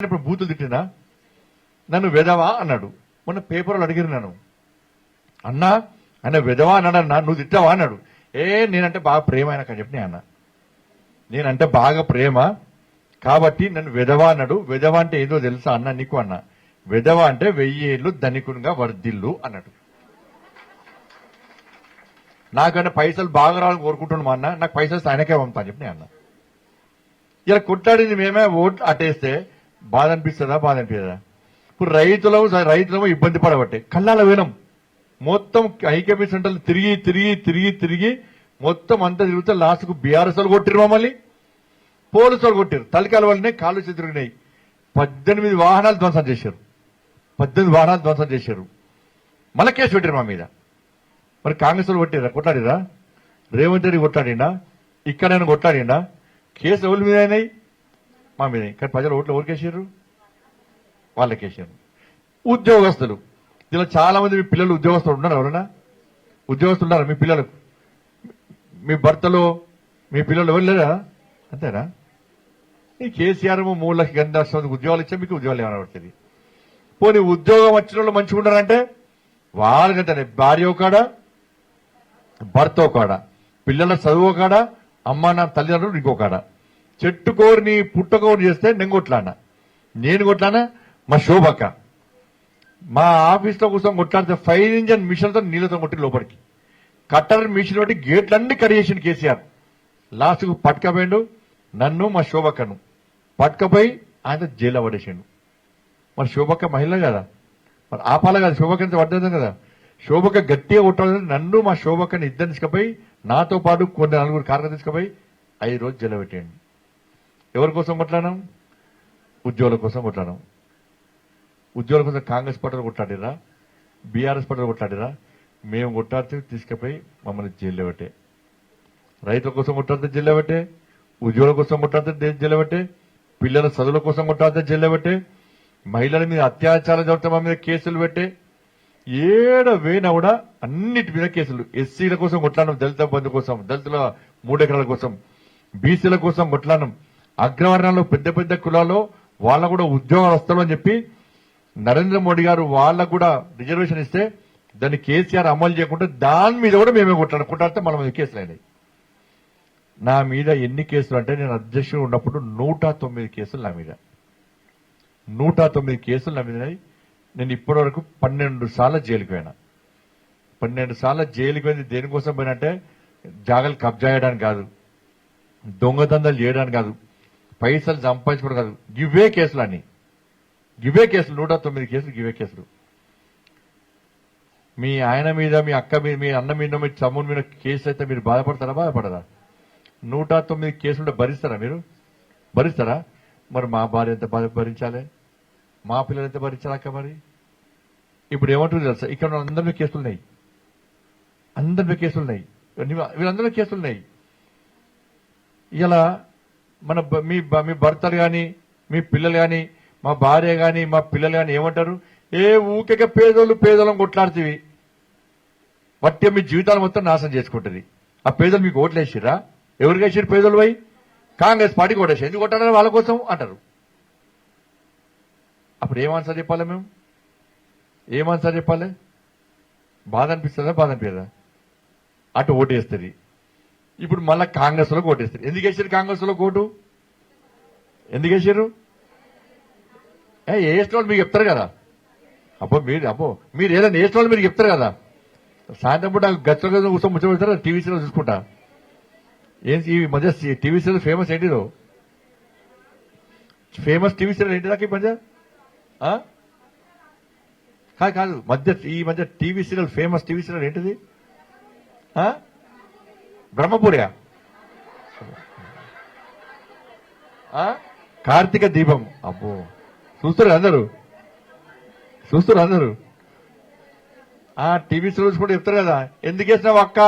ఇప్పుడు బూతులు తిట్టినా నన్ను వెదవా అన్నాడు. మొన్న పేపర్లు అడిగిరు నన్ను, అన్నా ఆయన వెదవా అన్నాడు. అన్నా నువ్వు తిట్టావా అన్నాడు. నేనంటే బాగా ప్రేమ ఆయనకని చెప్పి అన్నా, నేనంటే బాగా ప్రేమ కాబట్టి నన్ను వెదవా అన్నాడు. వెదవా అంటే ఏదో తెలుసా అన్నా నీకు అన్నా. వెదవా అంటే 1000 ఏళ్ళు ధనికునిగా వర్ధిల్లు అన్నాడు. నాకన్నా పైసలు బాగా రావాలని కోరుకుంటున్నాను మా అన్న, నాకు పైసలు ఆయనకే పంపుతా అని చెప్పి నేను అన్నా. ఇలా కొట్లాడింది మేమే, ఓట్లు అటేస్తే బాధ అనిపిస్తుందా? బాధ అనిపిస్తుందా? ఇప్పుడు రైతులము ఇబ్బంది పడబట్టే కళ్ళాల వేనం మొత్తం ఐకేపీ సెంటర్లు తిరిగి తిరిగి తిరిగి తిరిగి మొత్తం అంతా తిరిగితే లాస్ట్కు బీఆర్ఎస్ వాళ్ళు కొట్టిరు, మమ్మల్ని పోలీసు వాళ్ళు కొట్టారు. తలకాల వాళ్ళనే కాళ్ళు చెదిరినాయి. 18 వాహనాలు ధ్వంసం చేశారు. 18 వాహనాలు ధ్వంసం చేశారు. మళ్ళా కేసు పెట్టారు మా మీద. మరి కాంగ్రెస్ వాళ్ళు కొట్టిరా? కొట్లాడిరా? రేవంత్ రెడ్డి కొట్లాడినా? ఇక్కడైనా కొట్లాడినా? కేసు ఎవరి మీద అయినాయి? మా మీద. కానీ ప్రజలు ఓట్లు ఎవరికేసారు? వాళ్ళకేసారు. ఉద్యోగస్తులు, ఇలా చాలా మంది మీ పిల్లలు ఉద్యోగస్తులు ఉన్నారు. ఎవరన్నా ఉద్యోగస్తులు ఉన్నారా? మీ పిల్లలకు, మీ భర్తలు, మీ పిల్లలు ఎవరు లేరా? అంతేనా? ఈ కేసీఆర్ 3 లక్షల గంట ఉద్యోగాలు ఇచ్చా, మీకు ఉద్యోగాలు ఏమైనా పడుతుంది? పోనీ ఉద్యోగం వచ్చిన వాళ్ళు మంచిగా ఉన్నారంటే వాళ్ళకంటే భార్య కాడ, భర్త కాడ, పిల్లల చదువు కాడ, అమ్మ నా తల్లిదండ్రులు ఇంకో కాడ. చెట్టుకోరిని పుట్టకోరిని చేస్తే నేను కొట్లాడినా, నేను కొట్లానా, మా శోభక్క మా ఆఫీస్లో కోసం కొట్లాడితే 5 ఇంజన్ మిషన్తో నీళ్ళతో కొట్టి లోపలికి కట్టర్ మిషన్ బట్టి గేట్లన్నీ కడిగేసిండు కేసీఆర్. లాస్ట్కు పట్టుకపోయిండు నన్ను, మా శోభక్కను పట్టుకపోయి ఆయన జైల్లో పడేసిండు. మరి శోభక్క మహిళ కదా, మరి ఆపాల కదా, శోభక్క పడ్డది కదా. శోభక్క గట్టిగా కొట్టాలని నన్ను, మా శోభక్కని ఇద్దరు తీసుకుపోయి నాతో పాటు కొన్ని 4 కార్లు తీసుకుపోయి 5 రోజులు జైల్లో పెట్టండి. ఎవరి కోసం కొట్లాడాం? ఉద్యోగుల కోసం కొట్లాడాం. ఉద్యోగుల కోసం కాంగ్రెస్ పార్టీలు కొట్లాడిరా, బీఆర్ఎస్ పార్టీలు కొట్లాడిరా? మేము కొట్లాడితే తీసుకుపోయి మమ్మల్ని జైల్లో పెట్టే. రైతుల కోసం కొట్లాడితే జైల్లో పెట్టే, ఉద్యోగుల కోసం కొట్లాడితే జైల్లో పెట్టే, పిల్లల చదువుల కోసం కొట్లాడితే జైల్లో పెట్టే, మహిళల మీద అత్యాచారం జరుగుతా మా మీద కేసులు పెట్టే. ఏడవేనా కూడా అన్నిటి మీద కేసులు. ఎస్సీల కోసం కొట్లాడడం, దళిత బంధు కోసం, దళితుల 3 ఎకరాల కోసం, బీసీల కోసం కొట్లాడడం, అగ్రవర్ణంలో పెద్ద పెద్ద కులాల్లో వాళ్ళకు కూడా ఉద్యోగాలు వస్తామని చెప్పి నరేంద్ర మోడీ గారు వాళ్ళకు కూడా రిజర్వేషన్ ఇస్తే దాన్ని కేసీఆర్ అమలు చేయకుండా దాని మీద కూడా మేమే కొట్లాడితే మన మీద కేసులు అయినాయి. నా మీద ఎన్ని కేసులు అంటే నేను అధ్యక్షుడు ఉన్నప్పుడు 109 కేసులు నా మీద, 109 కేసులు నా మీద. నేను ఇప్పటి వరకు 12 సార్లు జైలుకి పోయినా. 12 సార్లు జైలుకి పోయింది దేనికోసం పోయినంటే జాగాలు కబ్జా చేయడానికి కాదు, దొంగదందాలు చేయడానికి కాదు, పైసలు సంపాదించుకోవడం కాదు. గివే కేసులు అన్ని, గివే కేసులు 109 కేసులు, గివే కేసులు. మీ ఆయన మీద, మీ అక్క మీద, మీ అన్న మీద, మీ తమ్ముడి మీద కేసు అయితే మీరు బాధపడతారా? బాధపడరా? 109 కేసులు భరిస్తారా? మీరు భరిస్తారా? మరి మా భార్య ఎంత భరించాలి, మా పిల్లలు ఎంత భరించాలక్క? మరి ఇప్పుడు ఏమంటుంది తెలుసా, ఇక్కడ అందరి కేసులున్నాయి, అందరి కేసులున్నాయి, వీళ్ళందరూ కేసులున్నాయి. ఇలా మన మీ భర్తలు కానీ, మీ పిల్లలు కానీ, మా భార్య కానీ, మా పిల్లలు కానీ ఏమంటారు? ఊరికే పేదోళ్ళం కొట్లాడుతీవి, వట్టి మీ జీవితాలు మొత్తం నాశనం చేసుకుంటుంది. ఆ పేదలు మీకు ఓట్లు వేసిరా? ఎవరికి వేసిరు పేదోళ్ళు? పోయి కాంగ్రెస్ పార్టీకి ఓటేసి ఎందుకు కొట్టారని వాళ్ళ కోసం అంటారు. అప్పుడు ఏం ఆన్సర్ చెప్పాలి? మేము ఏం ఆన్సర్ చెప్పాలి? బాధ అనిపిస్తుందా? బాధ అనిపిస్తుందా? అటు ఓటేస్తుంది. ఇప్పుడు మళ్ళీ కాంగ్రెస్ లో ఓటేస్తారు. ఎందుకు వేసారు కాంగ్రెస్ లో ఓటు? ఎందుకు వేసారు? వేసిన వాళ్ళు మీకు చెప్తారు కదా. మీరు ఏదైనా వేసిన వాళ్ళు మీరు చెప్తారు కదా. సాయంత్రం పూట గచ్చ కూర్చొని ముచ్చబెడతారు టీవీ సీరియల్ చూసుకుంటా. ఈ మధ్య టీవీ సీరియల్ ఫేమస్ ఏంటిదో, ఫేమస్ టీవీ సీరియల్ ఏంటి దాకా ఈ మధ్య? కాదు ఈ మధ్య TV serial, famous TV serial ఏంటిది? బ్రహ్మపుర్యా? కార్తీక దీపం. అబ్బో, చూస్తారు అందరూ, చూస్తారు అందరూ. టీవీ సీరియల్స్ కూడా చెప్తారు కదా, ఎందుకు వేసినావు అక్క,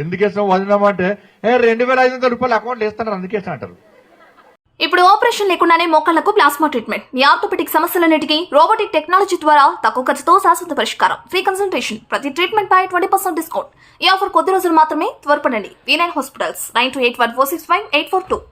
ఎందుకు వేసినావు వదినామా అంటే 2500 రూపాయలు అకౌంట్లు వేస్తున్నారు అందుకేసిన అంటారు. ఇప్పుడు ఆపరేషన్ లేకుండానే మోకాళ్లకు ప్లాస్మా ట్రీట్మెంట్, మీ ఆర్థోపెటిక్ సమస్యలన్నిటికీ రోబోటిక్ టెక్నాలజీ ద్వారా తక్కువ ఖర్చుతో శాశ్వత పరిష్కారం, ఫ్రీ కన్సల్టేషన్, ప్రతి ట్రీట్మెంట్ పై 20% డిస్కౌంట్. ఈ ఆఫర్ కొద్ది రోజులు మాత్రమే, త్వరపడండి. V9 hospitals 9281465842.